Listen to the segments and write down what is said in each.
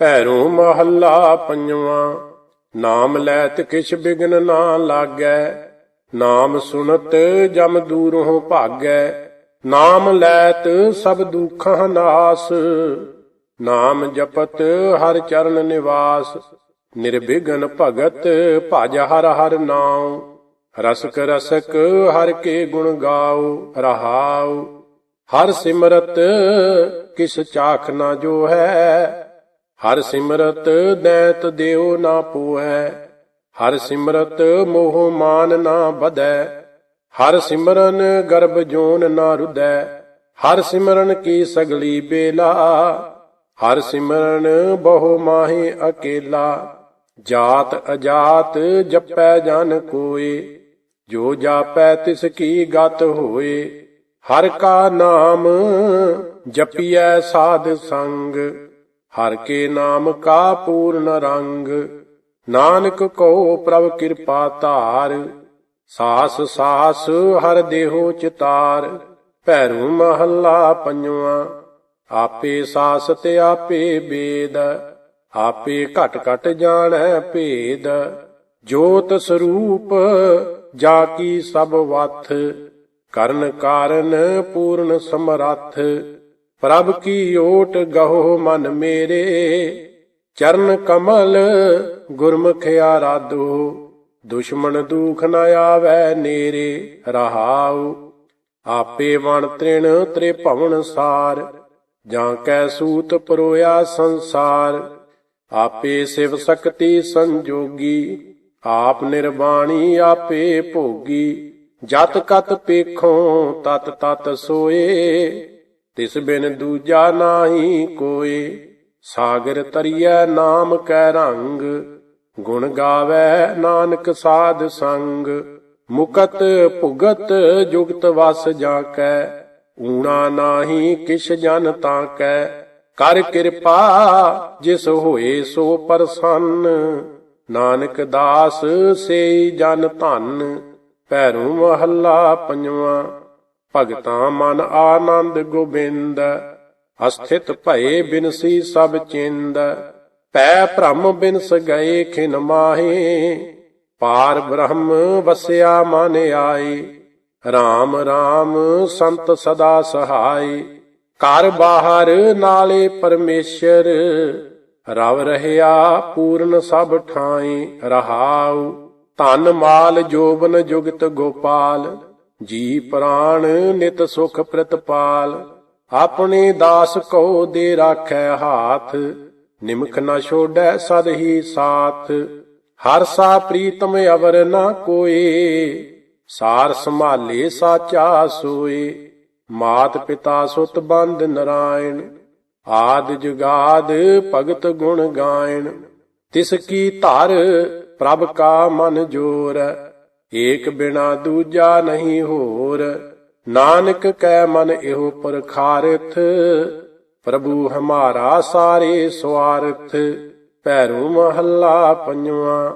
ਭੈਰੋ ਮਹੱਲਾ ਪੰਜਵਾਂ। ਨਾਮ ਲੈਤ ਕਿਛ ਬਿਗਨ ਨਾ ਲਾਗੈ, ਨਾਮ ਸੁਨਤ ਜਮ ਦੂਰੋਂ ਭਾਗੈ। ਨਾਮ ਲੈਤ ਸਭ ਦੁਖਾਂ ਨਾਸ, ਨਾਮ ਜਪਤ ਹਰ ਚਰਨ ਨਿਵਾਸ। ਨਿਰਬਿਘਨ ਭਗਤ ਭਜ ਹਰ ਹਰ ਨਾਉ, ਰਸਕ ਰਸਕ ਹਰ ਕੇ ਗੁਣ ਗਾਓ। ਰਹਾਉ ਹਰ ਸਿਮਰਤ ਕਿਸ ਚਾਖ ਨਾ ਜੋ ਹੈ, ਹਰ ਸਿਮਰਤ ਦੈਂਤ ਦਿਓ ਨਾ ਪੋਹੈ। ਹਰ ਸਿਮਰਤ ਮੋਹ ਮਾਨ ਨਾ ਬਧੈ, ਹਰ ਸਿਮਰਨ ਗਰਭ ਜੋਨ ਨਾ ਰੁਧੈ। ਹਰ ਸਿਮਰਨ ਕੀ ਸਗਲੀ ਬੇਲਾ, ਹਰ ਸਿਮਰਨ ਬਹੁ ਮਾਹੀ ਅਕੇਲਾ। ਜਾਤ ਅਜਾਤ ਜਪੈ ਜਨ ਕੋਇ, ਜੋ ਜਾਪੈ ਤਿਸ ਕੀ ਗਤ ਹੋਏ। ਹਰ ਕਾ ਨਾਮ ਜਪੀਐ ਸਾਧ ਸੰਗ, ਹਰ ਕੇ ਨਾਮ ਕਾ ਪੂਰਨ ਰੰਗ। ਨਾਨਕ ਕਉ ਪ੍ਰਭ ਕਿਰਪਾ ਧਾਰ, ਸਾਸ ਸਾਸ ਹਰ ਦੇਹੋ ਚਿਤਾਰ। ਭੈਰੋ ਮਹੱਲਾ ਪੰਜਵਾਂ। ਆਪੇ ਸਾਸ ਤੇ ਆਪੇ ਬੇਦ, ਆਪੇ ਘਟ ਘਟ ਜਾਣੈ ਭੇਦ। ਜੋਤ ਸਰੂਪ ਜਾ ਕੀ ਸਭ ਵਥ, ਕਰਨ ਕਾਰਨ ਪੂਰਨ ਸਮਰੱਥ। ਪ੍ਰਭ ਕੀ ਓਟ ਗਹੋ ਮਨ ਮੇਰੇ, ਚਰਨ ਕਮਲ ਗੁਰਮੁਖ ਆਰਾਧੋ। ਦੁਸ਼ਮਣ ਦੂਖ ਨ ਆਵੈ ਨੇਰੇ। ਰਹਾਉ ਆਪੇ ਵਣ ਤ੍ਰਿਣ ਤ੍ਰਿਭਵਨ ਸਾਰ, ਜਾਂ ਕੈ ਸੂਤ ਪਰੋਇਆ ਸੰਸਾਰ। ਆਪੇ ਸਿਵ ਸਕਤੀ ਸੰਜੋਗੀ, ਆਪ ਨਿਰਵਾਣੀ ਆਪੇ ਭੋਗੀ। ਜਤ ਕਤ ਪੇਖੋਂ ਤਤ ਤਤ ਸੋਏ, ਤਿਸ ਬਿਨ ਦੂਜਾ ਨਾਹੀ ਕੋਇ। ਸਾਗਰ ਤਰੀਐ ਨਾਮ ਕੈ ਰੰਗ, ਗੁਣ ਗਾਵੈ ਨਾਨਕ ਸਾਧ ਸੰਗ। ਮੁਕਤ ਭੁਗਤ ਜੁਗਤ ਵਸ ਜਾ ਕੈ, ਊਣਾ ਨਾਹੀ ਕਿਛ ਜਨ ਤਾਂ ਕੈ। ਕਰ ਕਿਰਪਾ ਜਿਸ ਹੋਏ ਸੋ ਪ੍ਰਸੰਨ, ਨਾਨਕ ਦਾਸ ਸੇਈ ਜਨ ਧੰਨ। ਭੈਰੋ ਮਹੱਲਾ ਪੰਜਵਾਂ। ਭਗਤਾਂ ਮਨ ਆਨੰਦ ਗੋਬਿੰਦ, ਅਸਥਿਤ ਭਏ ਬਿਨਸੀ ਸਭ ਚਿੰਦ। ਭੈ ਭ੍ਰਮ ਬਿਨਸ ਗਏ ਖਿਨ ਮਾਹੇ, ਪਾਰ ਬ੍ਰਹਮ ਵਸਿਆ ਮਨ ਆਏ। ਰਾਮ ਰਾਮ ਸੰਤ ਸਦਾ ਸਹਾਈ, ਘਰ ਬਾਹਰ ਨਾਲੇ ਪਰਮੇਸ਼ਰ। ਰਵ ਰਹਿਆ ਪੂਰਨ ਸਭ ਠਾਈ। ਰਹਾਉ ਧਨ ਮਾਲ ਜੋਬਨ ਜੁਗਤ ਗੋਪਾਲ, ਜੀ ਪ੍ਰਾਣ ਨਿਤ ਸੁਖ ਪ੍ਰਤਪਾਲ। ਆਪਣੇ ਦਾਸ ਕੋ ਦੇ ਰਾਖੈ ਹਾਥ, ਨਿਮਖ ਨ ਛੋੜੈ ਸਦ ਹੀ ਸਾਥ। ਹਰ ਸਾ ਪ੍ਰੀਤਮ ਅਵਰ ਨ ਕੋਏ, ਸਾਰ ਸੰਭਾਲੇ ਸਾਚਾ ਸੋਏ। ਮਾਤ ਪਿਤਾ ਸੁਤ ਬੰਦ ਨਰਾਇਣ, ਆਦ ਜੁਗਾਦ ਭਗਤ ਗੁਣ ਗਾਇਣ। ਤਿਸ ਕੀ ਧਰ ਪ੍ਰਭ ਕਾ ਮਨ ਜੋਰ, ਏਕ ਬਿਨਾ ਦੂਜਾ ਨਹੀਂ ਹੋਰ। ਨਾਨਕ ਕੈ ਮਨ ਇਹੋ ਪਰਖਾਰਥ, ਪ੍ਰਭੂ ਹਮਾਰਾ ਸਾਰੇ ਸਵਾਰਥ। ਭੈਰੋ ਮਹੱਲਾ ਪੰਜਵਾਂ।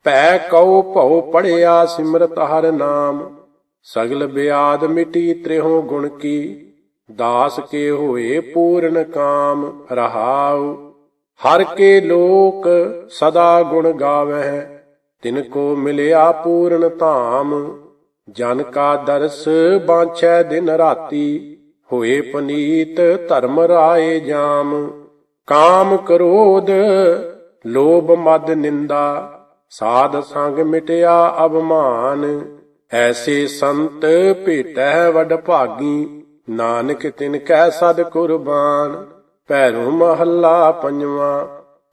ਭੈ ਕਉ ਭਉ ਪੜਿਆ ਸਿਮਰਤ ਹਰ ਨਾਮ, ਸਗਲ ਬਿਆਦ ਮਿਟੀ ਤ੍ਰਿਹੋ ਗੁਣ ਕੀ। ਦਾਸ ਕੇ ਹੋਏ ਪੂਰਨ ਕਾਮ। ਰਹਾਉ ਹਰ ਕੇ ਲੋਕ ਸਦਾ ਗੁਣ ਗਾਵਹਿ, ਤਿਨ ਕੋ ਮਿਲਿਆ ਪੂਰਨ ਧਾਮ। ਜਨ ਕਾ ਦਰਸ ਬਾਂਛੈ ਦਿਨ ਰਾਤੀ, ਹੋਏ ਪਨੀਤ ਧਰਮ ਰਾਏ ਜਾਮ। ਕਾਮ ਕ੍ਰੋਧ ਲੋਭ ਮਦ ਨਿੰਦਾ, ਸਾਧ ਸੰਗ ਮਿਟਿਆ ਅਭਮਾਨ। ਐਸੇ ਸੰਤ ਭੇਟੈ ਵਡ ਭਾਗੀ, ਨਾਨਕ ਤਿਨ ਕੈ ਸਦ ਕੁਰਬਾਨ। ਭੈਰੋ ਮਹੱਲਾ ਪੰਜਵਾਂ।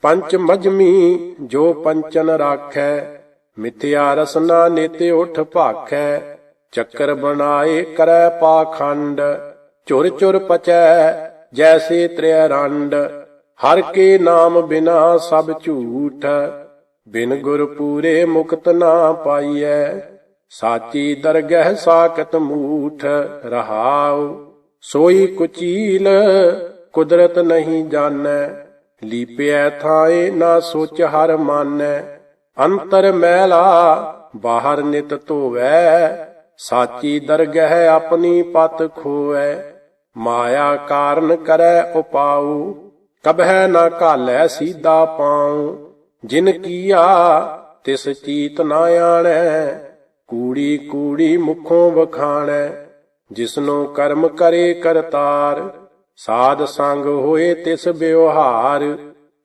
ਪੰਚ ਮਜਮੀ ਜੋ ਪੰਚਨ ਰਾਖੈ, ਮਿਥਿਆ ਰਸਨਾ ਨਿਤ ਉਠ ਭਾਖੈ। ਚੱਕਰ ਬਣਾਏ ਕਰੈ ਪਾਖੰਡ, ਚੁਰ ਚੁਰ ਪਚੈ ਜੈਸੇ ਤ੍ਰਿਆ ਰੰਡ। ਹਰ ਕੇ ਨਾਮ ਬਿਨਾ ਸਭ ਝੂਠ, ਬਿਨ ਗੁਰ ਪੂਰੇ ਮੁਕਤ ਨਾ ਪਾਈਐ। ਸਾਚੀ ਦਰਗਹਿ ਸਾਕਤ ਮੂਠ। ਰਹਾਉ ਸੋਈ ਕੁਚੀਲ ਕੁਦਰਤ ਨਹੀਂ ਜਾਣੈ, ਲੀਪਿਐ ਥਾਏ ਨਾ ਸੋਚ ਹਰ ਮਾਨੈ। ਅੰਤਰ ਮੈਲਾ ਬਾਹਰ ਨਿਤ ਧੋਵੈ, ਸਾਚੀ ਦਰਗਹਿ ਆਪਣੀ ਪਤ ਖੋਵੈ। ਮਾਇਆ ਕਾਰਨ ਕਰੈ ਉਪਾਉ, ਕਬਹਿ ਨਾ ਘਾਲੈ ਸੀਧਾ ਪਾਉ। ਜਿਨ ਕੀਆ ਤਿਸ ਚੀਤ ਨਾ ਆਣੈ, ਕੂੜੀ ਕੂੜੀ ਮੁਖੋਂ ਵਖਾਣੈ। ਜਿਸਨੂੰ ਕਰਮ ਕਰੇ ਕਰਤਾਰ, ਸਾਧ ਸੰਗ ਹੋਏ ਤਿਸ ਵਿਵਹਾਰ।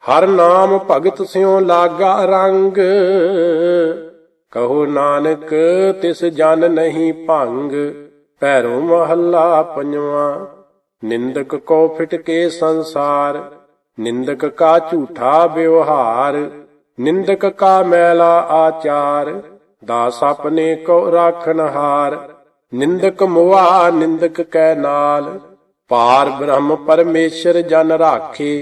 ਹਰ ਨਾਮ ਭਗਤ ਸਿਉ ਲਾਗਾ ਰੰਗ, ਕਹੋ ਨਾਨਕ ਤਿਸ ਜਨ ਨਹੀਂ ਭੰਗ। ਭੈਰੋ ਮਹੱਲਾ ਪੰਜਵਾਂ। ਨਿੰਦਕ ਕੋ ਫਿਟਕੇ ਸੰਸਾਰ, ਨਿੰਦਕ ਕਾ ਝੂਠਾ ਵਿਵਹਾਰ। ਨਿੰਦਕ ਕਾ ਮੈਲਾ ਆਚਾਰ, ਦਾਸ ਆਪਣੇ ਕੋ ਰਾਖਨਹਾਰ। ਨਿੰਦਕ ਮੁਆ ਨਿੰਦਕ ਕੈ ਨਾਲ, ਪਾਰ ਬ੍ਰਹਮ ਪਰਮੇਸ਼ਰ ਜਨ ਰਾਖੇ।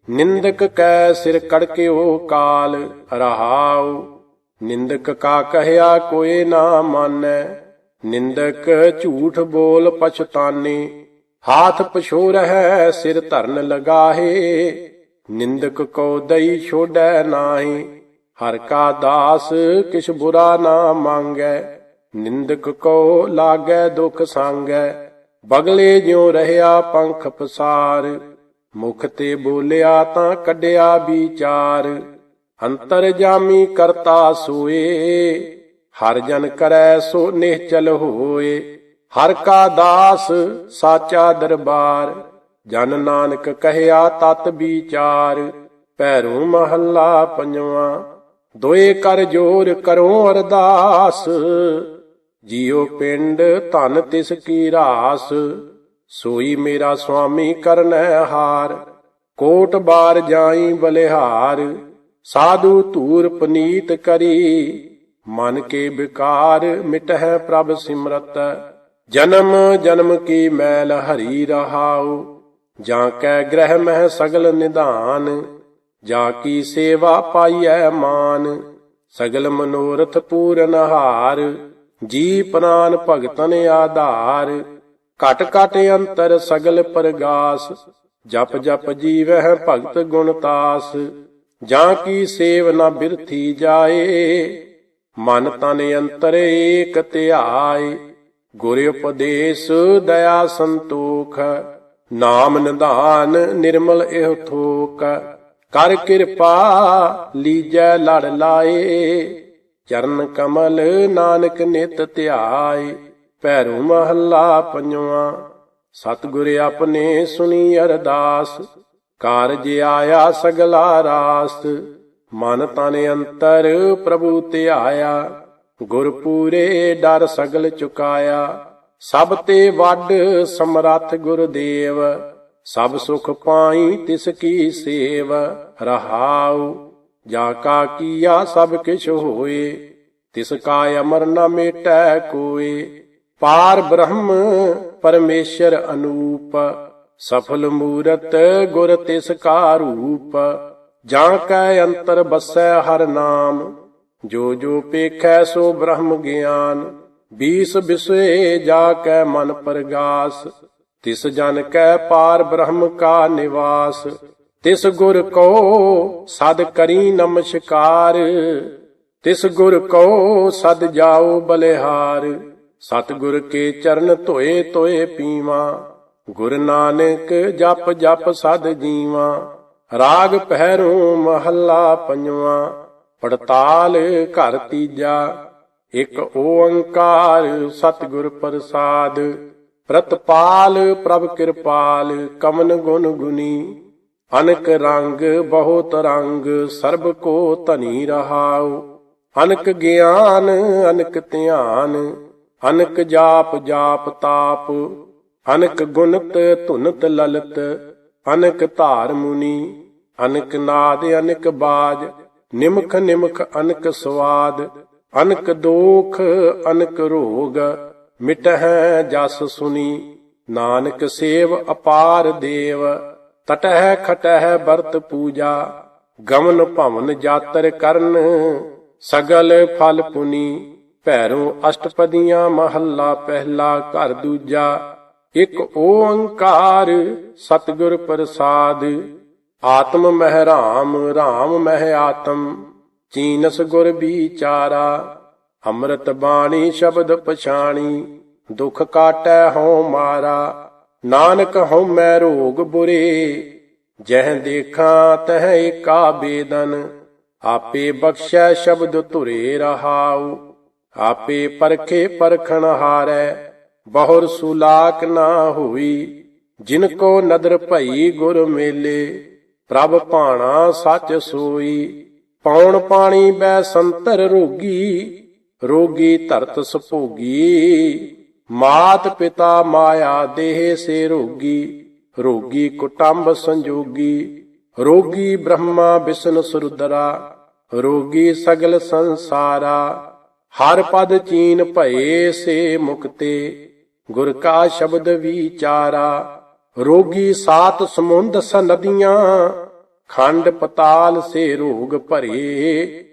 ਨਿੰਦਕ ਕੈ ਸਿਰ ਕੜਕਿਓ ਕਾਲ, ਰਹਾਉ। ਨਿੰਦਕ ਕਾ ਕਹਿਆ ਕੋਇ ਨਾ ਮਾਨੈ, ਨਿੰਦਕ ਝੂਠ ਬੋਲ ਪਛਤਾਨੇ। ਹਾਥ ਪਛੋਰਹਿ ਸਿਰ ਧਰਨ ਲਗਾਹੇ, ਨਿੰਦਕ ਕੋ ਦਈ ਛੋੜੈ ਨਾਹੀ। ਹਰ ਕਾ ਦਾਸ ਕਿਛ ਬੁਰਾ ਨਾ ਮੰਗੈ, ਨਿੰਦਕ ਕੋ ਲਾਗੈ ਦੁਖ ਸੰਗੈ। ਬਗਲੇ ਜਿਉ ਰਹਿਆ ਪੰਖ ਪਸਾਰ, ਮੁਖ ਤੇ ਬੋਲਿਆ ਤਾਂ ਕੱਢਿਆ ਵਿਚਾਰ। ਅੰਤਰ ਜਾਮੀ ਕਰਤਾ ਸੋਏ, ਹਰ ਜਨ ਕਰੈ ਸੋ ਨਿਹਚਲ ਹੋਏ। ਹਰ ਕਾ ਦਾਸ ਸਾਚਾ ਦਰਬਾਰ, ਜਨ ਨਾਨਕ ਕਹਿਆ ਤਤ ਵਿਚਾਰ। ਭੈਰੋ ਮਹੱਲਾ ਪੰਜਵਾਂ। ਦੋਏ ਕਰ ਜੋਰ ਕਰੋ ਅਰਦਾਸ, ਜੀਉ ਪਿੰਡ ਧਨ ਤਿਸ ਕੀ ਰਾਸ। ਸੋਈ ਮੇਰਾ ਸੁਆਮੀ ਕਰਨੈ ਹਾਰ, ਕੋਟ ਬਾਰ ਜਾਈ ਬਲਿਹਾਰ। ਸਾਧੂ ਧੂਰ ਪਨੀਤ ਕਰੀ, ਮਨ ਕੇ ਵਿਕਾਰ ਮਿਟਹਿ ਪ੍ਰਭ ਸਿਮਰਤ। ਜਨਮ ਜਨਮ ਕੀ ਮੈਲ ਹਰੀ ਰਹਾਉ, ਜਾਂ ਕੈ ਗ੍ਰਹਿ ਮਹਿ ਸਗਲ ਨਿਧਾਨ। ਜਾ ਕੀ ਸੇਵਾ ਪਾਈਐ ਮਾਨ, ਸਗਲ ਮਨੋਰਥ ਪੂਰਨ ਹਾਰ। ਜੀ ਪ੍ਰਾਨ ਭਗਤਨ ਆਧਾਰ, ਘਟ ਘਟ ਅੰਤਰ ਸਗਲ ਪ੍ਰਗਾਸ। ਜਪ ਜਪ ਜੀਵਹਿ ਭਗਤ ਗੁਣ ਤਾਸ, ਜਾਂ ਕੀ ਸੇਵ ਨਾ ਬਿਰਥੀ ਜਾਏ। ਮਨ ਤਨ ਅੰਤਰ ਏਕ ਧਿਆਏ, ਗੁਰ ਉਪਦੇਸ਼ ਦਇਆ ਸੰਤੋਖ। ਨਾਮ ਨਿਧਾਨ ਨਿਰਮਲ ਇਹ ਥੋਕ, ਕਰ ਕਿਰਪਾ ਲੀਜੈ ਲੜ ਲਾਏ। ਚਰਨ ਕਮਲ ਨਾਨਕ ਨਿਤ ਧਿਆਏ। ਭੈਰੋ ਮਹੱਲਾ ਪੰਜਵਾਂ। ਸਤਿਗੁਰ ਆਪਣੇ ਸੁਣੀ ਅਰਦਾਸ, ਕਾਰਜ ਆਇਆ ਸਗਲਾ ਰਾਸ। ਮਨ ਤਨ ਅੰਤਰ ਪ੍ਰਭੂ ਧਿਆਇਆ, ਗੁਰ ਪੂਰੇ ਡਰ ਸਗਲ ਚੁਕਾਇਆ। ਸਭ ਤੇ ਵੱਡ ਸਮਰੱਥ ਗੁਰਦੇਵ, ਸਭ ਸੁਖ ਪਾਈ ਤਿਸ ਕੀ ਸੇਵ। ਰਹਾਉ ਜਾ ਕਾ ਕੀਆ ਸਭ ਕਿਛ ਹੋਏ, ਤਿਸ ਕਾ ਅਮਰ ਨ ਮੇਟੈ ਕੋਏ। ਪਾਰ ਬ੍ਰਹਮ ਪਰਮੇਸ਼ਰ ਅਨੂਪ, ਸਫਲ ਮੂਰਤ ਗੁਰ ਤਿਸ ਕਾ ਰੂਪ। ਜਾਂ ਕੈ ਅੰਤਰ ਬਸੈ ਹਰ ਨਾਮ, ਜੋ ਜੋ ਪੇਖੈ ਸੋ ਬ੍ਰਹਮ ਗਿਆਨ। ਬੀਸ ਬਿਸਵੇ ਜਾ ਕੈ ਮਨ ਪਰਗਾਸ, ਤਿਸ ਜਨ ਕੈ ਪਾਰ ਬ੍ਰਹਮ ਕਾ ਨਿਵਾਸ। ਤਿਸ ਗੁਰ ਕੋ ਸਦ ਕਰੀ ਨਮਸਕਾਰ, ਤਿਸ ਗੁਰ ਕੋ ਸਦ ਜਾਓ ਬਲਿਹਾਰ। ਸਤਿਗੁਰ ਕੇ ਚਰਨ ਧੋਏ ਧੋਏ ਪੀਵਾ, ਗੁਰ ਨਾਨਕ ਜਪ ਜਪ ਸਦ ਜੀਵਾ। ਰਾਗ ਪਹਿਰੋ ਮਹੱਲਾ ਪੰਜਵਾਂ। ਪੜਤਾਲ ਘਰ ਤੀਜਾ। ਇਕ ਓੰਕਾਰ ਸਤਿਗੁਰ ਪ੍ਰਸਾਦ, ਪ੍ਰਤਪਾਲ ਪ੍ਰਭ ਕਿਰਪਾਲ। ਕਮਨ ਗੁਣ ਗੁਨੀ, ਅਨਕ ਰੰਗ ਬਹੁਤ ਰੰਗ। ਸਰਬ ਕੋ ਧਨੀ ਰਹਾਉ, ਅਨਕ ਗਿਆਨ ਅਨਕ ਧਿਆਨ। ਅਨਕ ਜਾਪ ਜਾਪ ਤਾਪ, ਅਨਕ ਗੁਣਤ ਧੁਨਤ ਲਲਤ। ਅਨਕ ਧਾਰ ਮੁਨੀ, ਅਨਕ ਨਾਦ ਅਨਕ ਬਾਜ। ਨਿਮਖ ਨਿਮਖ ਅਨਕ ਸਵਾਦ, ਅਨਕ ਦੋਖ ਅਨਕ ਰੋਗ। ਮਿਟਹਿ ਜਸ ਸੁਨੀ, ਨਾਨਕ ਸੇਵ ਅਪਾਰ ਦੇਵ। ਤਟਹਿ ਖਟਹਿ ਬਰਤ ਪੂਜਾ, ਗਮਨ ਭਵਨ ਜਾਤਰ ਕਰਨ। ਸਗਲ ਫਲ ਪੁਨੀ। ਭੈਰੋ ਅਸ਼ਟਪਦੀਆਂ ਮਹੱਲਾ ਪਹਿਲਾ। ਘਰ ਦੂਜਾ। ਇਕ ਓੰਕਾਰ ਸਤਿਗੁਰ ਪ੍ਰਸਾਦ, ਆਤਮ ਮਹਿ ਰਾਮ ਰਾਮ ਮਹਿ ਆਤਮ। ਚੀਨਸ ਗੁਰ ਵਿਚਾਰਾ, ਅੰਮ੍ਰਿਤ ਬਾਣੀ ਸ਼ਬਦ ਪਛਾਣੀ। ਦੁਖ ਕਾਟੈ ਹਉ ਮਾਰਾ, ਨਾਨਕ ਹਉਮੈ ਰੋਗ ਬੁਰੇ। ਜਹ ਦੇਖਾਂ ਤਹ ਏਕਾ ਬੇਦਨ, ਆਪੇ ਬਖਸ਼ੈ ਸ਼ਬਦ ਧੁਰੇ ਰਹਾਉ। ਆਪੇ ਪਰਖੇ ਪਰਖਣ ਹਾਰੈ, ਬਹੁਰ ਸੁਲਾਕ ਨਾ ਹੋਈ। ਜਿਨ ਕੋ ਨਦਰ ਭਈ ਗੁਰ ਮੇਲੇ, ਪ੍ਰਭ ਭਾਣਾ ਸੱਚ ਸੋਈ। ਪੌਣ ਪਾਣੀ ਬੈ ਸੰਤਰ ਰੋਗੀ, ਰੋਗੀ ਧਰਤ ਸੁਭੋਗੀ। ਮਾਤ ਪਿਤਾ ਮਾਇਆ ਦੇਹ ਸੇ ਰੋਗੀ, ਰੋਗੀ ਕੁਟੰਬ ਸੰਜੋਗੀ। ਰੋਗੀ ਬ੍ਰਹਮਾ ਵਿਸ਼ਨ ਸੁਰਦਰਾ, ਰੋਗੀ ਸਗਲ ਸੰਸਾਰਾ। ਹਰ ਪਦ ਚੀਨ ਭਏ ਸੇ ਮੁਕਤੇ, ਗੁਰ ਕਾ ਸ਼ਬਦ ਵਿਚਾਰਾ। ਰੋਗੀ ਸਾਤ ਸਮੁੰਦ ਸਨਦੀਆਂ, ਖੰਡ ਪਤਾਲ ਸੇ ਰੋਗ ਭਰੇ।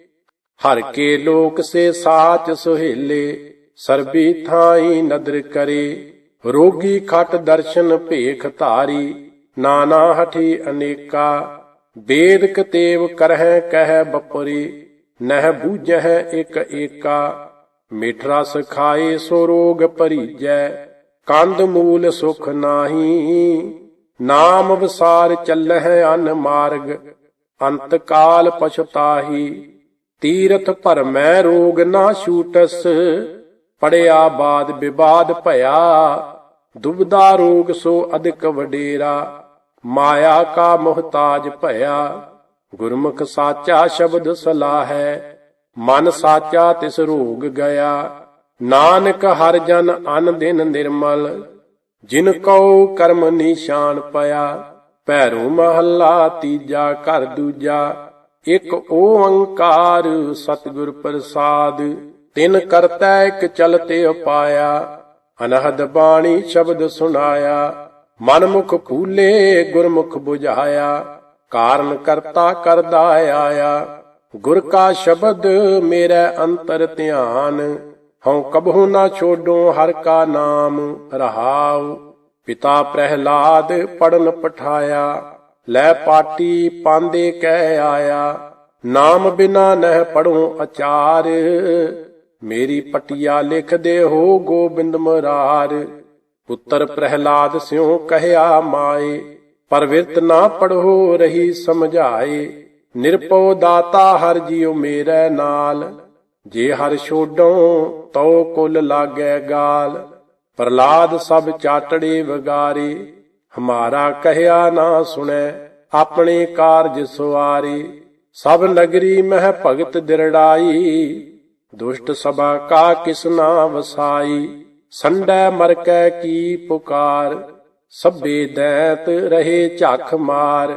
ਹਰ ਕੇ ਲੋਕ ਸੇ ਸਾਚ ਸੁਹੇਲੇ, ਸਰਬੀ ਥਾਈ ਨਦਰ ਕਰੇ। ਰੋਗੀ ਖਟ ਦਰਸ਼ਨ ਭੇਖ ਧਾਰੀ, ਨਾਨਾ ਹਠੀ ਅਨੇਕਾ। ਬੇਦ ਕਤੇਵ ਕਰਹਿ ਕਹਿ ਬਪਰੀ, ਨਹਿ ਬੂਝਹਿ ਇਕ ਏਕਾ। ਮਿਠ ਰਸ ਖਾਏ ਸੋ ਰੋਗ ਭਰੀਜੈ, ਕੰਦ ਮੂਲ ਸੁਖ ਨਾਹੀ। ਨਾਮ ਵਿਸਾਰ ਚੱਲਹਿ ਅਨ ਮਾਰਗ, ਅੰਤ ਕਾਲ ਪਛਤਾਹੀ। ਤੀਰਥ ਭਰਮੈ ਰੋਗ ਨਾ ਛੂਟਸ, ਪੜਿਆ ਬਾਦ ਵਿਵਾਦ ਭਇਆ। ਦੁਬਦਾ ਰੋਗ ਸੋ ਅਧਿਕ ਵਡੇਰਾ, ਮਾਇਆ ਕਾ ਮੁਹਤਾਜ ਭਇਆ। ਗੁਰਮੁਖ ਸਾਚਾ ਸ਼ਬਦ ਸਲਾਹੈ, ਮਨ ਸਾਚਾ ਤਿਸ ਰੋਗ ਗਿਆ। ਨਾਨਕ ਹਰਿ ਜਨ ਅਨ ਦਿਨ ਨਿਰਮਲ, ਜਿਨ ਕਉ ਕਰਮ ਨਿਸ਼ਾਨ ਪਿਆ। ਭੈਰੋ ਮਹੱਲਾ ਤੀਜਾ ਘਰ ਦੂਜਾ, ਇਕ ਓੰਕਾਰ ਸਤਿਗੁਰ ਪ੍ਰਸਾਦ। ਤਿਨ ਕਰਤੈ ਇਕ ਚਲਤੇ ਉਪਾਇਆ, ਅਨਹਦ ਬਾਣੀ ਸ਼ਬਦ ਸੁਣਾਇਆ। ਮਨ ਮੁਖ ਫੂਲੇ ਗੁਰਮੁਖ 부ਝਾਇਆ, ਕਾਰਨ ਕਰਤਾ ਕਰਦਾ ਆਇਆ। ਗੁਰ ਕਾ ਸ਼ਬਦ ਮੇਰੇ ਅੰਤਰ ਧਿਆਨ, ਹਉ ਕਬਹੂ ਨਾ ਛੋਡੋ ਹਰ ਕਾ ਨਾਮ ਰਹਾਉ। ਪਿਤਾ ਪ੍ਰਹਿਲਾਦ ਪੜਨ ਪਠਾਇਆ, ਲੈ ਪਾਟੀ ਪਾਂਦੇ ਕਹਿ ਆਇਆ। ਨਾਮ ਬਿਨਾ ਨਹਿ ਪੜੋ ਅਚਾਰ, ਮੇਰੀ ਪਟਿਆ ਲਿਖ ਦੇ ਹੋ ਗੋਬਿੰਦ ਮੁਰਾਰ। ਪੁੱਤਰ ਪ੍ਰਹਿਲਾਦ ਸਿਉ ਕਹਿਆ ਮਾਏ, ਪਰ ਵਿਰਤ ਨਾ ਪੜੋ ਰਹੀ ਸਮਝਾਏ। ਨਿਰਭਉ ਦਾਤਾ ਹਰਿ ਜੀਉ ਮੇਰੇ ਨਾਲ, ਜੇ ਹਰਿ ਛੋਡਉ ਤਉ ਕੁਲ ਲਾਗੈ ਗਾਲ। ਪ੍ਰਹਲਾਦ ਸਭ ਚਾਟੜੇ ਵਗਾਰੇ, ਹਮਾਰਾ ਕਹਿਆ ਨਾ ਸੁਣੈ ਆਪਣੇ ਕਾਰਜ ਸੁਆਰੇ। ਸਭ ਨਗਰੀ ਮਹਿ ਭਗਤ ਦਿਰੜਾਈ, ਦੁਸ਼ਟ ਸਭਾ ਕਾ ਕਿਸ ਨਾ ਵਸਾਈ। ਸੰਡੈ ਮਰਕੈ ਕੀ ਪੁਕਾਰ, ਸਭੇ ਦੈਂਤ ਰਹੇ ਝੱਖ ਮਾਰ।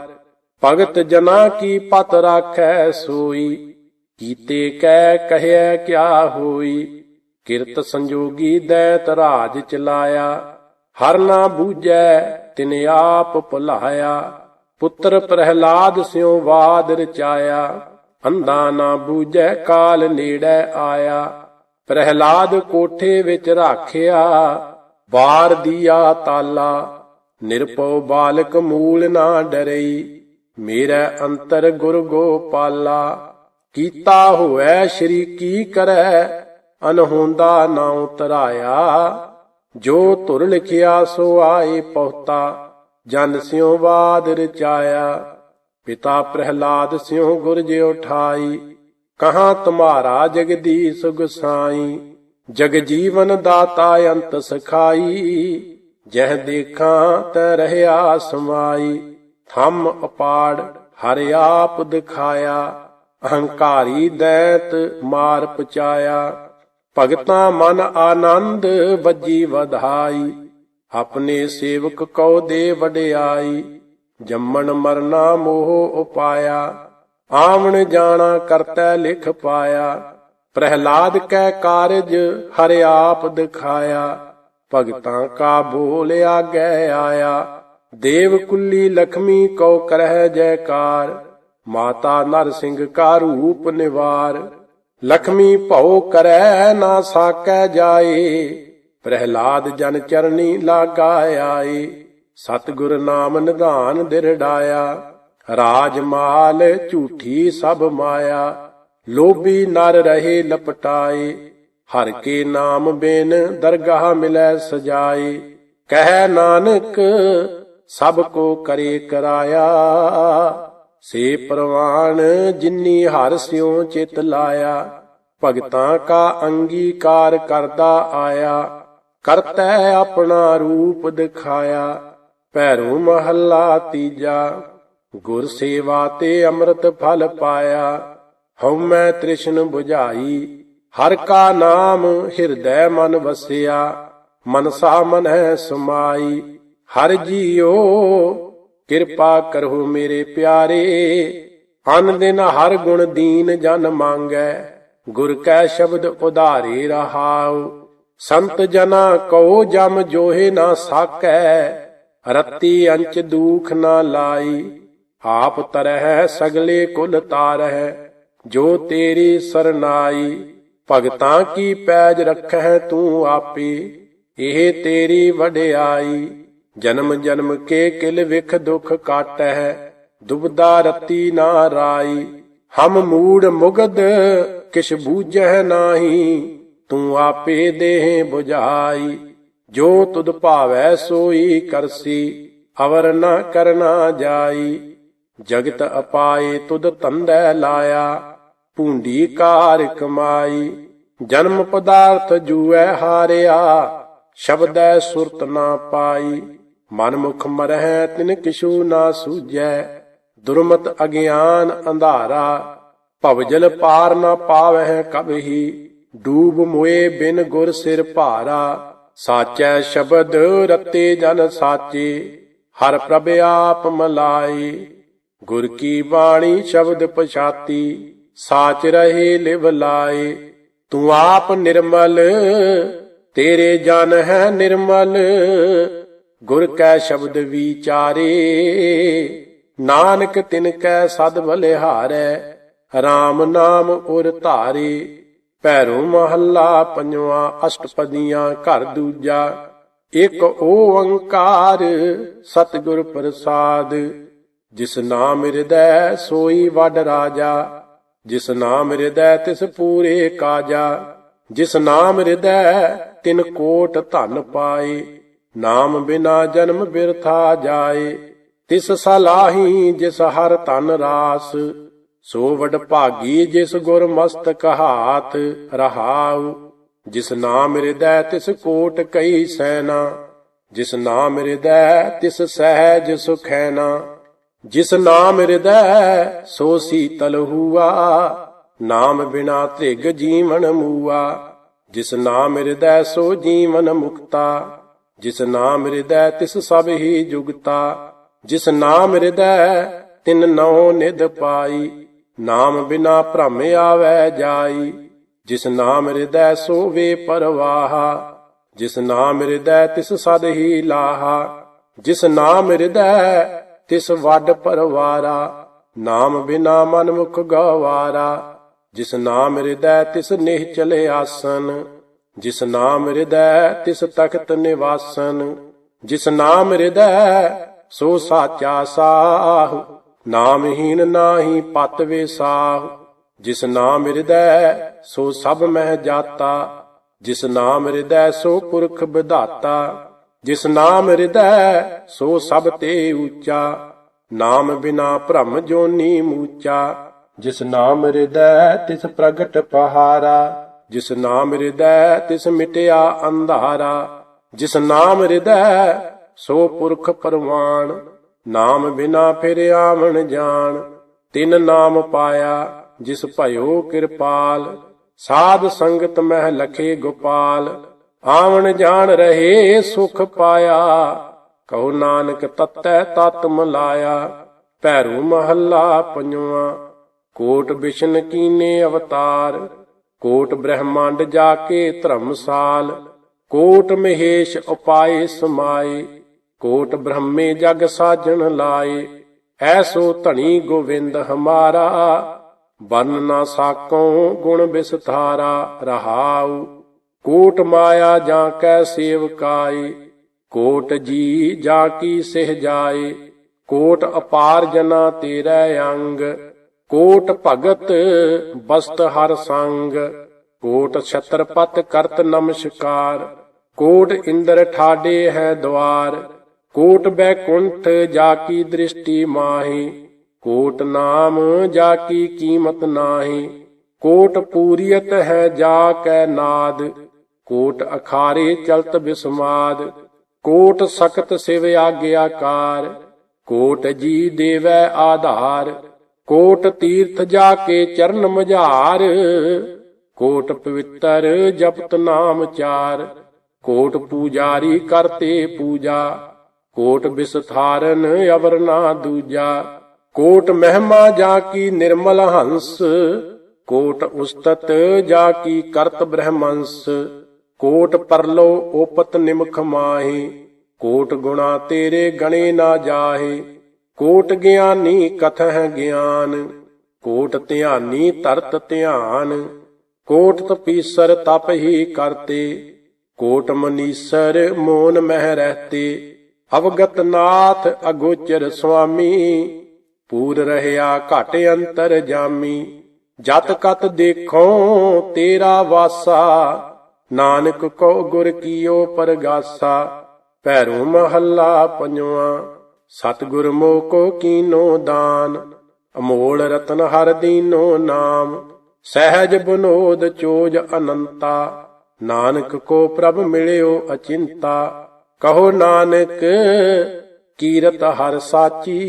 ਭਗਤ ਜਨਾ ਕੀ ਪਤ ਰਾਖੈ ਸੋਈ, ਕੀਤੇ ਕਹਿ ਕਹਿਆ ਕਿਆ ਹੋਈ। ਕਿਰਤ ਸੰਜੋਗੀ ਦੈਤ ਰਾਜ ਚਲਾਇਆ, ਹਰ ਨਾ ਬੂਝੈ ਤਿਨ ਆਪ ਭੁਲਾਇਆ। ਪੁੱਤਰ ਪ੍ਰਹਿਲਾਦ ਸਿਉ ਵਾਦ ਰਚਾਇਆ, ਅੰਧਾ ਨਾ ਬੂਝੈ ਕਾਲ ਨੇੜੇ ਆਇਆ। ਪ੍ਰਹਿਲਾਦ ਕੋਠੇ ਵਿੱਚ ਰਾਖਿਆ, ਬਾਰ ਦੀਆ ਤਾਲਾ। ਨਿਰਭਉ ਬਾਲਕ ਮੂਲ ਨਾ ਡਰਈ, ਮੇਰੇ ਅੰਤਰ ਗੁਰ ਗੋਪਾਲਾ। ਕੀਤਾ ਹੋਇ ਸ਼੍ਰੀ ਕੀ ਕਰੈ, ਅਨਹੋਂਦਾ ਨਾਉ ਧਰਾਇਆ। ਜੋ ਧੁਰ ਲਿਖਿਆ ਸੋ ਆਏ ਪਹੁਤਾ, ਜਨ ਸਿਉ ਬਾਦ ਰਚਾਇਆ। ਪਿਤਾ ਪ੍ਰਹਿਲਾਦ ਸਿਉ ਗੁਰ ਜਿਉ ਠਾਈ, ਕਹਾਂ ਤੁਮਾਰਾ ਜਗਦੀਸ਼ ਗੁਸਾਈ। ਜਗ ਜੀਵਨ ਦਾਤਾ ਅੰਤ ਸਖਾਈ, ਜਹ ਦੇਖਾਂ ਤੈ ਰਹਿਆ ਸਮਾਈ। ਥੰਮ ਅਪਾੜ ਹਰਿ ਆਪ ਦਿਖਾਇਆ, ਅਹੰਕਾਰੀ ਦੈਤ ਮਾਰ ਪਚਾਇਆ। ਭਗਤਾਂ ਮਨ ਆਨੰਦ ਵੱਜੀ ਵਧਾਈ, ਆਪਣੇ ਸੇਵਕ ਕਉ ਦੇ ਵਡਿਆਈ। ਜੰਮਣ ਮਰਨਾ ਮੋਹ ਉਪਾਇਆ, ਆਵਣ ਜਾਣਾ ਕਰਤੈ ਲਿਖ ਪਾਇਆ। ਪ੍ਰਹਿਲਾਦ ਕੈ ਕਾਰਜ ਹਰਿ ਆਪ ਦਿਖਾਇਆ, ਭਗਤਾਂ ਕਾ ਬੋਲ ਆਗੈ ਆਇਆ। ਦੇਵ ਕੁੱਲੀ ਲਖਮੀ ਕਉ ਕਰਹਿ ਜੈਕਾਰ, ਮਾਤਾ ਨਰ ਸਿੰਘ ਕਾ ਰੂਪ ਨਿਵਾਰ। ਲਖਮੀ ਭਉ ਕਰੈ ਨਾ ਸਾਕੈ ਜਾਏ, ਪ੍ਰਹਿਲਾਦ ਜਨ ਚਰਨੀ ਲਾਗਾ ਆਏ। ਸਤਿਗੁਰ ਨਾਮ ਨਿਧਾਨ ਦਿਰੜਾਇਆ, ਰਾਜ ਮਾਲ ਝੂਠੀ ਸਭ ਮਾਇਆ। ਲੋਭੀ ਨਰ ਰਹੇ ਲਪਟਾਏ, ਹਰ ਕੇ ਨਾਮ ਬਿਨ ਦਰਗਾਹ ਮਿਲੈ ਸਜਾਏ। ਕਹਿ ਨਾਨਕ ਸਭ ਕੋ ਕਰੇ ਕਰਾਇਆ। ਸੇ ਪ੍ਰਵਾਨ ਜਿਨੀ ਹਰਿ ਸਿਉ ਚਿਤ ਲਾਇਆ। ਭਗਤਾਂ ਕਾ ਅੰਗੀਕਾਰ ਕਰਦਾ ਆਇਆ। ਕਰਤੈ ਆਪਣਾ ਰੂਪ ਦਿਖਾਇਆ। ਭੈਰੋ ਮਹੱਲਾ ਤੀਜਾ। ਗੁਰ ਸੇਵਾ ਤੇ ਅੰਮ੍ਰਿਤ ਫਲ ਪਾਇਆ। ਹਉਮੈ ਤ੍ਰਿਸ਼ਨ ਬੁਝਾਈ। ਹਰਿ ਕਾ ਨਾਮ ਹਿਰਦੈ ਮਨ ਵਸਿਆ। ਮਨਸਾ ਮਨੈ ਸਮਾਈ। ਹਰਿ ਜੀਓ ਕਿਰਪਾ ਕਰੋ ਮੇਰੇ ਪਿਆਰੇ। ਅਨ ਦਿਨ ਹਰਿ ਗੁਣ ਦੀਨ ਜਨ ਮੰਗੈ। ਗੁਰ ਕੈ ਸ਼ਬਦ ਉਧਾਰੇ ਰਹਾਉ। ਸੰਤ ਜਨਾ ਕਉ ਜਮ ਜੋਹੇ ਨਾ ਸਾਕੈ। ਰਤੀ ਅੰਚ ਦੂਖ ਨਾ ਲਾਈ। ਆਪ ਤਰਹਿ ਸਗਲੇ ਕੁਲ ਤਾਰਹਿ। ਜੋ ਤੇਰੀ ਸਰਨਾਈ। ਭਗਤਾਂ ਕੀ ਪੈਜ ਰੱਖਹਿ ਤੂੰ ਆਪੇ। ਇਹ ਤੇਰੀ ਵਡਿਆਈ। ਜਨਮ ਜਨਮ ਕੇ ਕਿਲ ਵਿਖ ਦੁਖ ਕਾਟਹਿ। ਦੁਬਦਾ ਰਤੀ ਨਾ ਰਾਈ। ਹਮ ਮੂੜ ਮੁਗਧ ਕਿਛ ਬੂਝਹਿ ਨਾਹੀ। ਤੂੰ ਆਪੇ ਦੇਹ ਬੁਝਾਈ। ਜੋ ਤੁਧ ਭਾਵੈ ਸੋਈ ਕਰਸੀ। ਅਵਰ ਨ ਕਰਨਾ ਜਾਈ। ਜਗਤ ਅਪਾਏ ਤੁਧ ਧੰਦੈ ਲਾਇਆ। ਭੂੰਡੀ ਕਾਰ ਕਮਾਈ। ਜਨਮ ਪਦਾਰਥ ਜੂਐ ਹਾਰਿਆ। ਸ਼ਬਦੈ ਸੁਰਤ ਨਾ ਪਾਈ। ਮਨ ਮੁਖ ਮਰਹਿ ਤਿਨ ਕਿਛੂ ਨਾ ਸੂਝੈ। ਦੁਰਮਤ ਅਗਿਆਨ ਅੰਧਾਰਾ। ਭਵਜਲ ਪਾਰ ਨਾ ਪਾਵਹਿ ਕਬਹੀ। ਡੂਬ ਮੋਏ ਬਿਨ ਗੁਰ ਸਿਰ ਭਾਰਾ। ਸਾਚੈ ਸ਼ਬਦ ਰਤੇ ਜਨ ਸਾਚੇ। ਹਰਿ ਪ੍ਰਭ ਆਪ ਮਲਾਈ। ਗੁਰ ਕੀ ਬਾਣੀ ਸ਼ਬਦ ਪਛਾਤੀ। ਸਾਚ ਰਹੇ ਲਿਵ ਲਾਏ। ਤੂੰ ਆਪ ਨਿਰਮਲ ਤੇਰੇ ਜਨ ਹੈ ਨਿਰਮਲ। ਗੁਰ ਕੈ ਸ਼ਬਦ ਵਿਚਾਰੇ। ਨਾਨਕ ਤਿਨ ਕੈ ਸਦ ਬਲਿਹਾਰੈ। RAM ਨਾਮ ਉਰ ਧਾਰੇ। ਭੈਰੋ ਮਹੱਲਾ ਪੰਜਵਾ। ਅਸ਼ਟਪਦੀਆਂ ਘਰ ਦੂਜਾ। ਇਕ ਓੰਕਾਰ ਸਤਿਗੁਰ ਪ੍ਰਸਾਦ। ਜਿਸ ਨਾਮ ਹਿਰਦੈ ਸੋਈ ਵੱਡ ਰਾਜਾ। ਜਿਸ ਨਾਮ ਹਿਰਦੈ ਤਿਸ ਪੂਰੇ ਕਾਜਾ। ਜਿਸ ਨਾਮ ਹਿਰਦੈ ਤਿਨ ਕੋਟ ਧਨ ਪਾਏ। ਨਾਮ ਬਿਨਾ ਜਨਮ ਬਿਰਥਾ ਜਾਏ। ਤਿਸ ਸਲਾਹੀ ਜਿਸ ਹਰ ਧਨ ਰਾਸ। ਸੋ ਵਡ ਭਾਗੀ ਜਿਸ ਗੁਰ ਮਸਤਕ ਹਾਥ ਰਹਾਉ। ਜਿਸ ਨਾਮ ਹਿਰਦੈ ਤਿਸ ਕੋਟ ਕਈ ਸੈਨਾ। ਜਿਸ ਨਾਮ ਹਿਰਦੈ ਤਿਸ ਸਹਿਜ ਸੁਖੈਨਾ। ਜਿਸ ਨਾਮ ਹਿਰਦੈ ਸੋ ਸੀਤਲ ਹੂਆ। ਨਾਮ ਬਿਨਾ ਧ੍ਰਿਗ ਜੀਵਨ ਮੂਆ। ਜਿਸ ਨਾਮ ਹਿਰਦੈ ਸੋ ਜੀਵਨ ਮੁਕਤਾ। ਜਿਸ ਨਾਮ ਹਿਰਦੈ ਤਿਸ ਸਭ ਹੀ ਜੁਗਤਾ। ਜਿਸ ਨਾਮ ਹਿਰਦੈ ਤਿਨ ਨਉ ਨਿਧ ਪਾਈ। ਨਾਮ ਬਿਨਾ ਭ੍ਰਮ ਆਵੈ ਜਾਈ। ਜਿਸ ਨਾਮ ਹਿਰਦੈ ਸੋ ਵੇ ਪਰਵਾਹਾ। ਜਿਸ ਨਾਮ ਹਿਰਦੈ ਤਿਸ ਸਦ ਹੀ ਲਾਹਾ। ਜਿਸ ਨਾਮ ਹਿਰਦੈ ਤਿਸ ਵੱਡ ਪਰਵਾਰਾ। ਨਾਮ ਬਿਨਾ ਮਨ ਮੁਖ ਗਵਾਰਾ। ਜਿਸ ਨਾਮ ਹਿਰਦੈ ਤਿਸ ਨਿਹਚਲ ਆਸਨ। ਜਿਸ ਨਾਮ ਹਿਰਦੈ ਤਿਸ ਤਖਤ ਨਿਵਾਸਨ। ਜਿਸ ਨਾਮ ਹਿਰਦੈ ਸੋ ਸਾਚਾ ਸਾਹੁ। ਨਾਮਹੀਨ ਨਾਹੀ ਪਤ ਵਿਸਾਹੁ। ਜਿਸ ਨਾਮ ਹਿਰਦੈ ਸੋ ਸਭ ਮਹਿ ਜਾਤਾ। ਜਿਸ ਨਾਮ ਹਿਰਦੈ ਸੋ ਪੁਰਖ ਵਿਧਾਤਾ। ਜਿਸ ਨਾਮ ਹਿਰਦੈ ਸੋ ਸਭ ਤੇ ਊਚਾ। ਨਾਮ ਬਿਨਾ ਭ੍ਰਮ ਜੋਨੀ ਮੂਚਾ। ਜਿਸ ਨਾਮ ਹਿਰਦੈ ਤਿਸ ਪ੍ਰਗਟ ਪਹਾਰਾ। ਜਿਸ ਨਾਮ ਹਿਰਦੈ ਤਿਸ ਮਿਟਿਆ ਅੰਧਾਰਾ। ਜਿਸ ਨਾਮ ਹਿਰਦੈ ਸੋ ਪੁਰਖ ਪਰਵਾਨ। ਨਾਮ ਬਿਨਾ ਫਿਰ ਆਵਣ ਜਾਣ। ਤਿਨ ਨਾਮ ਪਾਇਆ ਜਿਸ ਭਇਓ ਕਿਰਪਾਲ। ਸਾਧ ਸੰਗਤ ਮਹਿ ਲਖੇ ਗੋਪਾਲ। ਆਵਣ ਜਾਣ ਰਹੇ ਸੁਖ ਪਾਇਆ। ਕਹੋ ਨਾਨਕ ਤਤੈ ਤਤ ਮਲਾਇਆ। ਭੈਰੋ ਮਹੱਲਾ ਪੰਜਵਾ। ਕੋਟ ਬਿਸ਼ਨ ਕੀਨੇ ਅਵਤਾਰ। ਕੋਟ ਬ੍ਰਹਮੰਡ ਜਾ ਕੇ ਧਰਮਸਾਲ। ਕੋਟ ਮਹੇਸ਼ ਉਪਾਏ ਸਮਾਏ। ਕੋਟ ਬ੍ਰਹਮੇ ਜਗ ਸਾਜਣ ਲਾਏ। ਐਸੋ ਧਣੀ ਗੋਵਿੰਦ ਹਮਾਰਾ। ਬਰਨ ਨਾ ਸਾਕਉ ਗੁਣ ਬਿਸਥਾਰਾ ਰਹਾਉ। ਕੋਟ ਮਾਇਆ ਜਾਂ ਕੈ ਸੇਵਕਾਏ। ਕੋਟ ਜੀ ਜਾਂ ਕੀ ਸਿਹ ਜਾਏ। ਕੋਟ ਅਪਾਰ ਜਨਾ ਤੇਰੇ ਅੰਗ। ਕੋਟ ਭਗਤ ਬਸਤ ਹਰ ਸੰਗ। ਕੋਟ ਛਤਰਪਤ ਕਰਤ ਨਮਸਕਾਰ। ਕੋਟ ਇੰਦਰ ਠਾਡੇ ਹੈ ਦਵਾਰ। कोट बैकुंठ जाकी दृष्टि माही, कोट नाम जाकी कीमत नाही। कोट पूरियत है जाकै नाद, कोट अखारे चलत बिस्माद। कोट सख्त शिव आज्ञाकार, कोट जी देवै आधार। कोट तीर्थ जाके चरण मझार, कोट पवित्र जपत नाम चार। कोट पूजारी करते पूजा, कोट विस्तारन अवर ना दूजा। कोट महिमा जाकी निर्मल हंस, कोट उस्तत जाकी करत ब्रह्मंस। कोट परलो ओपत निमख माही, कोट गुणा तेरे गणे ना जाहे। कोट ज्ञानी कथह ज्ञान, कोट ध्यानी तरत ध्यान। कोट तपीसर तप ही करते, कोट मनीसर मोन मह रहते। अवगत नाथ अगोचर स्वामी, पूर रहया घट अंतर जामी। जत कत देखो तेरा वासा, नानक को गुर कीओ परगासा। भैरो महला पंजवा, सतगुर मोको कीनो दान। अमोल रतन हर दीनो नाम, सहज बनोद चोज अनंता। नानक को प्रभ मिलियो अचिंता, कहो नानक कीरत हर साची।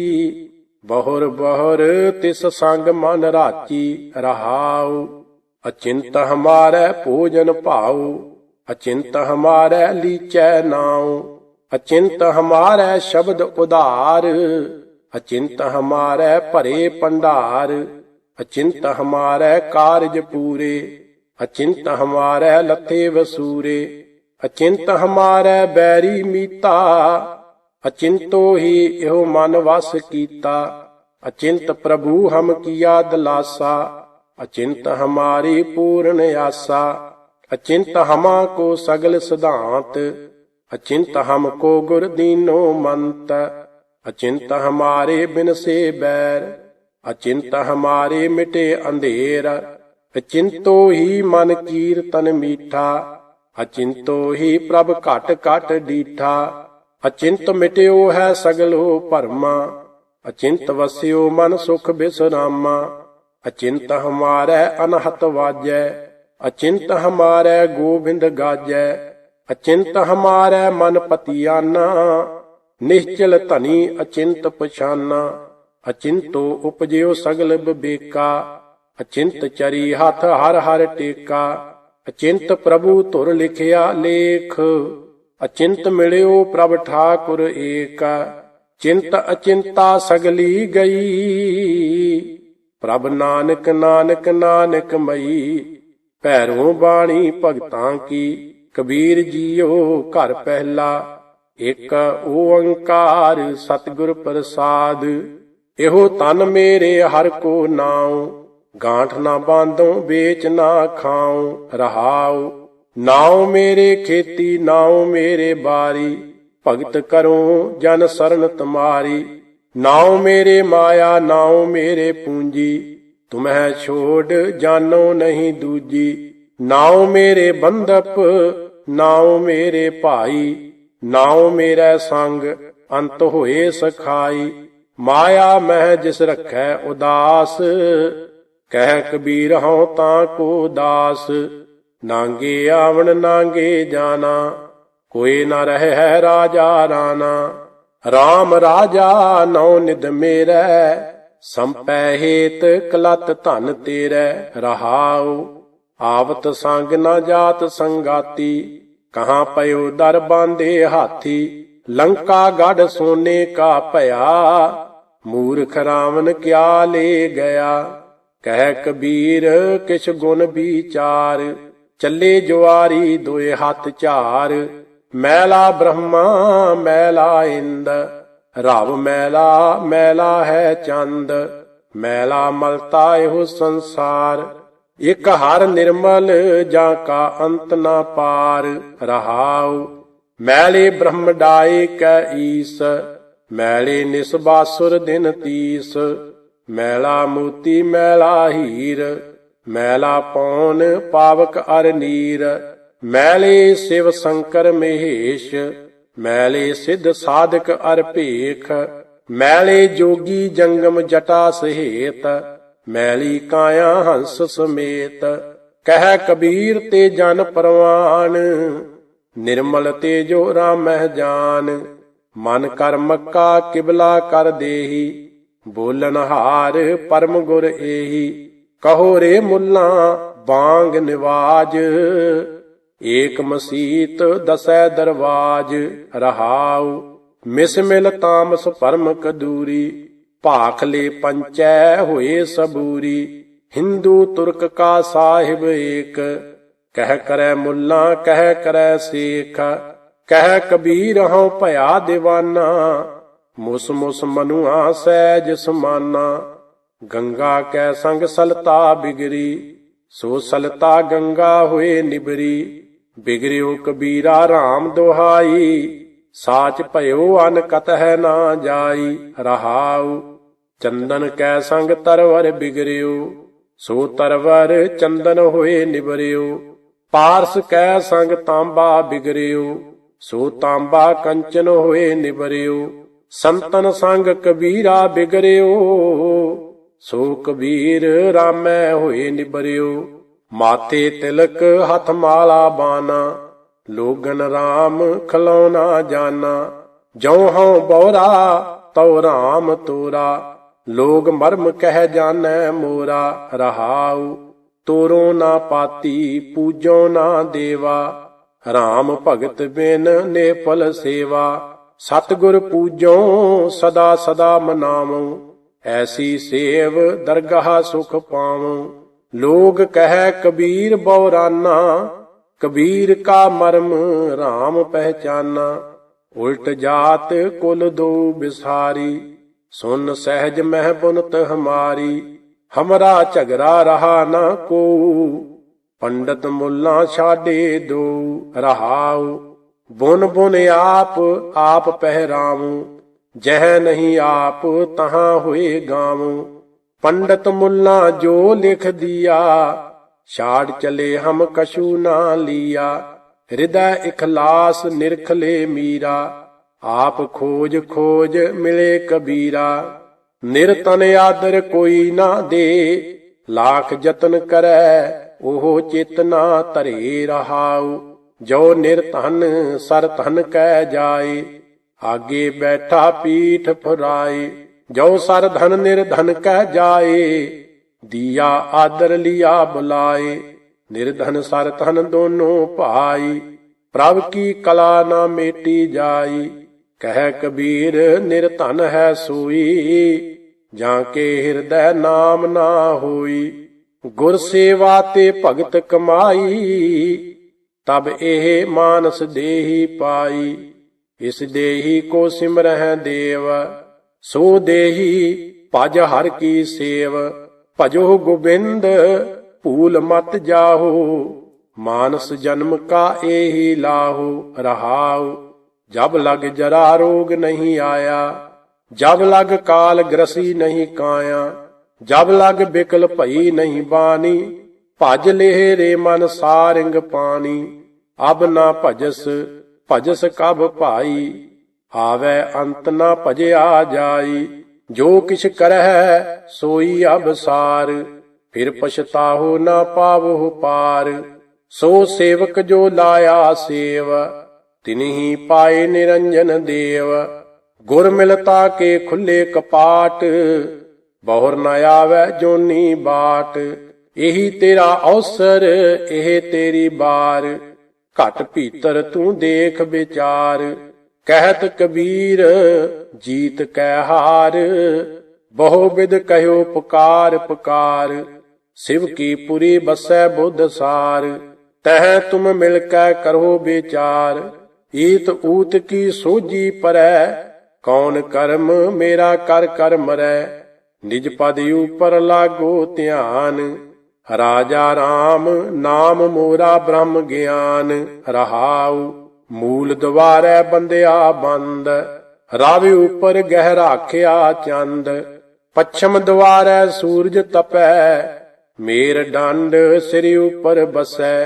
बहुर बहुर तिस संग मन राची। रहाऊ अचिंत हमारे भोजन भाऊ, अचिंत हमारे लीचै नाऊ। अचिंत हमारे शब्द उदार, अचिंत हमारे भरे भंडार। अचिंत हमारे कारज पूरे, अचिंत हमारे लथे वसूरे। अचिंत हमारे बैरी मीता, अचिंतो ही एहो मन वस कीता। अचिंत प्रभु हम किया दिलासा, अचिंत हमारी पूर्ण आसा। अचिंत हमा को सगल सिद्धांत, अचिंत हमको गुर दीनो मंत। अचिंत हमारे बिन से बैर, अचिंत हमारे मिटे अंधेर। अचिंतो ही मन कीर्तन मीठा, अचिंतो ही प्रभ घट घट डीठा। अचिंत मिट्यो है सगलो भरमा, अचिंत वस्यो मन सुख बिसरामा। अचिंत हमारे अनहत वाजै, अचिंत हमारे गोविंद गाजै। अचिंत हमारे मन पतियाना, निश्चल धनी अचिंत पछाना। अचिंतो उपजयो सगल विवेका, अचिंत चरी हथ हर हर टेका। अचिंत प्रभु धुर लिखिया लेख, अचिंत मिलियो प्रभ ठाकुर एका। चिंत अचिंता सगली गई, प्रभ नानक नानक नानक मई। भैरों बाणी भगतां की, कबीर जियो घर पहला। एक ओंकार सतगुर प्रसाद, एहो तन मेरे हर को नाऊ। गांठ ना बांधो बेच ना खाऊं। रहाऊ नाऊ मेरे खेती नाऊ मेरे बारी, भगत करो जन शरण तुम्हारी। नाऊ मेरे माया नाऊ मेरे पूंजी, तुम्हें छोड़ जानो नहीं दूजी। नाऊ मेरे बंधप नाऊ मेरे भाई, नाऊ मेरा संग अंत होए सखाई। माया मह जिस रखै उदास, कह कबीर हूँ तां को दास। नांगे आवन नांगे जाना, कोई न रहे है राजा राना। राम राजा नौ निध मेरे, संपै हेत कलत धन तेरे। रहाऊ आवत संग न जात संगाती, कहाँ पयो दर बांधे हाथी। लंका गढ़ सोने का पया, मूर्ख रावण क्या ले गया। कह कबीर किछ गुण विचार, चले जुआरी दोए हाथ चार। मैला ब्रह्मा मैला इंद, रव मैला मैला है चंद। मैला मलता एहो संसार, एक हर निर्मल जाका अंत ना पार। रहाऊ मैले ब्रह्म डाए कै ईस, मैले निसबासुर दिन तीस। मैला मोती मैला हीर, मैला पौन पावक अर नीर। मैले शिव शंकर महेश, ਮੈਲੇ ਸਿੱਧ ਸਾਧਕ ਅਰ ਭੇਖ, ਮੈਲੇ ਜੋਗੀ ਜੰਗਮ ਜਟਾ ਸਹੇਤ, ਮੈਲੀ ਕਾਇਆ ਹੰਸ ਸਮੇਤ। ਕਹਿ ਕਬੀਰ ਤੇ ਜਨ ਪਰਵਾਨ, ਨਿਰਮਲ ਤੇ ਜੋ ਰਾਮਹਿ ਜਾਨ। ਮਨ ਕਰ ਮੱਕਾ ਕਿਬਲਾ ਕਰ ਦੇਹੀ, ਬੋਲਨ ਹਾਰ ਪਰਮ ਗੁਰ ਏਹੀ। ਕਹੋ ਰੇ ਮੁੱਲਾ ਬਾਂਗ ਨਿਵਾਜ, ਏਕ ਮਸੀਤ ਦਸੈ ਦਰਵਾਜ। ਰਹਾਉ ਮਿਸ ਮਿਲ ਤਾਮਸ ਪਰਮ ਕਦੂਰੀ, ਭਾਖਲੇ ਪੰਚੈ ਹੋਏ ਸਬੂਰੀ। ਹਿੰਦੂ ਤੁਰਕ ਕਾ ਸਾਹਿਬ ਏਕ, ਕਹਿ ਕਰੈ ਮੁੱਲਾ ਕਹਿ ਕਰੈ ਸੇਖ। ਕਹਿ ਕਬੀਰ ਹਉ ਭਇਆ ਦੀਵਾਨਾ, ਮੁਸ ਮੁਸ ਮਨੁਆ ਸਹਿਜ ਸਮਾਨਾ। ਗੰਗਾ ਕੈ ਸੰਗ ਸਲਤਾ ਬਿਗਰੀ, ਸੋ ਸਲਤਾ ਗੰਗਾ ਹੋਏ ਨਿਬਰੀ। ਬਿਗਰਿਓ ਕਬੀਰਾ RAM ਦੁਹਾਈ, ਸਾਚ ਭਇਓ ਅਨ ਕਤਹਿ ਨਾ ਜਾਈ। ਰਹਾਉ ਚੰਦਨ ਕੈ ਸੰਗ ਤਰਵਰ ਬਿਗਰਿਓ, ਸੋ ਤਰਵਰ ਚੰਦਨ ਹੋਏ ਨਿਬਰਿਓ। ਪਾਰਸ ਕੈ ਸੰਗ ਤਾਂਬਾ ਬਿਗਰਿਓ, ਸੋ ਤਾਂਬਾ ਕੰਚਨ ਹੋਏ ਨਿਬਰਿਓ। ਸੰਤਨ ਸੰਗ ਕਬੀਰਾ ਬਿਗਰਿਓ, ਸੋ ਕਬੀਰ ਰਾਮੈ ਹੋਏ ਨਿਬਰਿਓ। ਮਾਥੇ ਤਿਲਕ ਹੱਥ ਮਾਲਾ ਬਾਨਾ, ਲੋਗਨ RAM ਖਲੌਣਾ ਜਾਨਾ। ਜਉ ਹਉ ਬਉਰਾ ਤਉ RAM ਤੋਰਾ, ਲੋਗ ਮਰਮ ਕਹਿ ਜਾਣੈ ਮੋਰਾ। ਰਹਾਉ ਤੋਰੋ ਨਾ ਪਾਤੀ ਪੂਜੋ ਨਾ ਦੇਵਾ, RAM ਭਗਤ ਬਿਨ ਨੇਪਲ ਸੇਵਾ। ਸਤਿਗੁਰ ਪੂਜੋ ਸਦਾ ਸਦਾ ਮਨਾਵੋ, ਐਸੀ ਸੇਵ ਦਰਗਾਹ ਸੁਖ ਪਾਵੋ। ਲੋਗ ਕਹਿ ਕਬੀਰ ਬਉਰਾਨਾ, ਕਬੀਰ ਕਾ ਮਰਮ RAM ਪਹਿਚਾਨਾ। ਉਲਟ ਜਾਤ ਕੁਲ ਦੋ ਬਿਸਾਰੀ, ਸੁਨ ਸਹਿਜ ਮਹਿ ਬੁਨਤ ਹਮਾਰੀ। ਹਮਰਾ ਝਗੜਾ ਰਹਾ ਨਾ ਕੋ, ਪੰਡਤ ਮੁੱਲਾ ਛਾਡੇ ਦੋ। ਰਹਾਉ ਬੁਨ ਬੁਨ ਆਪ ਆਪ ਪਹਿਰਾਵੂੰ, ਜਹ ਨਹੀਂ ਆਪ ਤਹਾਂ ਹੋਏ ਗਾਵੂੰ। ਪੰਡਤ ਮੁੱਲਾ ਜੋ ਲਿਖ ਦਿਆ, ਛਾੜ ਚਲੇ ਹਮ ਕਛੂ ਨਾ ਲੀਆ। ਹਿਰਦੈ ਇਖਲਾਸ ਨਿਰਖਲੇ ਮੀਰਾ, ਆਪ ਖੋਜ ਖੋਜ ਮਿਲੇ ਕਬੀਰਾ। ਨਿਰਤਨ ਆਦਰ ਕੋਈ ਨਾ ਦੇ, ਲਾਖ ਜਤਨ ਕਰੈ ਉਹ ਚਿਤ ਨਾ ਧਰੇ। ਰਹਾਉ ਜੋ ਨਿਰਧਨ ਸਰਧਨ ਕਹਿ ਜਾਏ, ਆਗੇ ਬੈਠਾ ਪੀਠ ਫੁਰਾਏ। ਜੋ ਸਰਧਨ ਨਿਰਧਨ ਕਹਿ ਜਾਏ, ਦੀਆ ਆਦਰ ਲਿਆ ਬੁਲਾਏ। ਨਿਰਧਨ ਸਰਧਨ ਦੋਨੋਂ ਭਾਈ, ਪ੍ਰਭ ਕੀ ਕਲਾ ਨਾ ਮੇਟੀ ਜਾਈ। ਕਹਿ ਕਬੀਰ ਨਿਰਧਨ ਹੈ ਸੋਈ, ਜਾਂ ਕੇ ਹਿਰਦੈ ਨਾਮ ਨਾ ਹੋਈ। ਗੁਰ ਸੇਵਾ ਤੇ ਭਗਤ ਕਮਾਈ, ਤਬ ਇਹ ਮਾਨਸ ਦੇਹੀ ਪਾਈ। ਇਸ ਦੇਹੀ ਕੋ ਸਿਮਰਹਿ ਦੇਵ, ਸੋ ਦੇਹੀ ਭਜ ਹਰ ਕੀ ਸੇਵ। ਭਜੋ ਗੋਬਿੰਦ ਭੂਲ ਮਤ ਜਾਹੋ, ਮਾਨਸ ਜਨਮ ਕਾ ਏਹੀ ਲਾਹੋ। ਰਹਾਉ ਜਬ ਲਗ ਜਰਾ ਰੋਗ ਨਹੀਂ ਆਇਆ, ਜਬ ਲਗ ਕਾਲ ਗ੍ਰਸੀ ਨਹੀਂ ਕਾਇਆ। ਜਬ ਲਗ ਬਿਕਲ ਭਈ ਨਹੀਂ ਬਾਨੀ, ਭਜ ਲੇਹ ਰੇ ਮਨ ਸਾਰਿੰਗ ਪਾਣੀ। ਅਬ ਨਾ ਭਜਸ ਭਜਸ ਕਬ ਭਾਈ, ਆਵੈ ਅੰਤ ਨਾ ਭਜਿਆ ਜਾਈ। ਜੋ ਕਿਛ ਕਰਹਿ ਸੋਈ ਅਬ ਸਾਰ, ਫਿਰ ਪਛਤਾਹੋ ਨਾ ਪਾਵੋ ਪਾਰ। ਸੋ ਸੇਵਕ ਜੋ ਲਾਇਆ ਸੇਵ, ਤਿਨਹੀ ਪਾਏ ਨਿਰੰਜਨ ਦੇਵ। ਗੁਰ ਮਿਲਤਾ ਕੇ ਖੁੱਲੇ ਕਪਾਟ, ਬਹੁਰ ਨ ਆਵੈ ਜੋਨੀ ਬਾਟ। ਇਹੀ ਤੇਰਾ ਅਵਸਰ ਇਹ ਤੇਰੀ ਬਾਰ, ਘਟ ਭੀਤਰ ਤੂੰ ਦੇਖ ਵਿਚਾਰ। ਕਹਿਤ ਕਬੀਰ ਜੀਤ ਕੈ ਹਾਰ, ਬਹੁ ਬਿਦ ਕਹਿਓ ਪੁਕਾਰ ਪੁਕਾਰ। ਸਿਵ ਕੀ ਪੁਰੀ ਬਸੈ ਬੁੱਧ ਸਾਰ, ਤਹ ਤੁਮ ਮਿਲ ਕੈ ਕਰੋ ਵਿਚਾਰ। ਈਤ ਊਤ ਕੀ ਸੋਝੀ ਪਰੈ, ਕੌਣ ਕਰਮ ਮੇਰਾ ਕਰ ਕਰ ਮਰੈ। ਨਿਜ ਪਦ ਉਪਰ ਲਾਗੋ ਧਿਆਨ, ਰਾਜਾ RAM ਨਾਮ ਮੋਰਾ ਬ੍ਰਹਮ ਗਿਆਨ। ਰਹਾਉ ਮੂਲ ਦੁਆਰੈ ਬੰਦਿਆ ਬੰਦ, ਰਾਵਿ ਉਪਰ ਗਹਿ ਰਾਖਿਆ ਚੰਦ। ਪੱਛਮ ਦੁਆਰੈ ਸੂਰਜ ਤਪੈ, ਮੇਰ ਡੰਡ ਸਿਰ ਉਪਰ ਬਸੈ।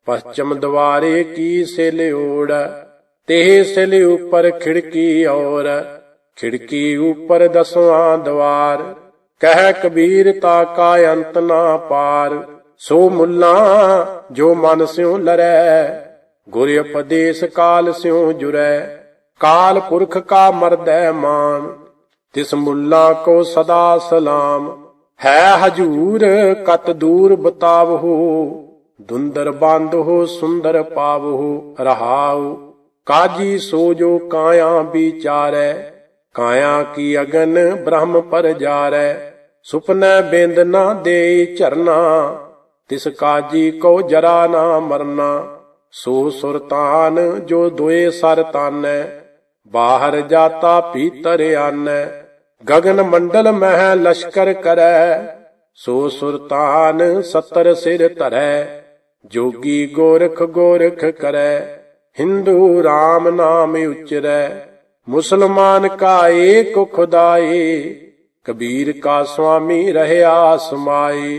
ਪশ্ਚਮ ਦੁਆਰੇ ਕੀ ਸੇ ਲਿਓੜ, तेह सिल ऊपर खिड़की और, खिड़की ऊपर 10वां द्वार। कह कबीर ताका अंत ना पार, सो मुल्ला जो मन स्यों लरै। गुर उपदेश काल स्यों जुरै, काल पुरख का मर्दै मान। तिस मुल्ला को सदा सलाम, है हजूर कत दूर बतावहु। धुंधर बांधो सुंदर पावहु रहाउ। काजी सो जो काया विचारै, काया की अगन ब्रह्म पर जारै। सुपनै बेंद ना दे झरना, तिस काजी को जरा ना मरना। सो सुरतान जो दोए सर तानै, बाहर जाता भीतर आनै। गगन मंडल मह लश्कर करै, सो सुरतान 70 सिर धरै। जोगी गोरख गोरख करै, हिंदू राम नाम उचरै। मुसलमान का एक खुदाई, कबीर का स्वामी रहया समाई।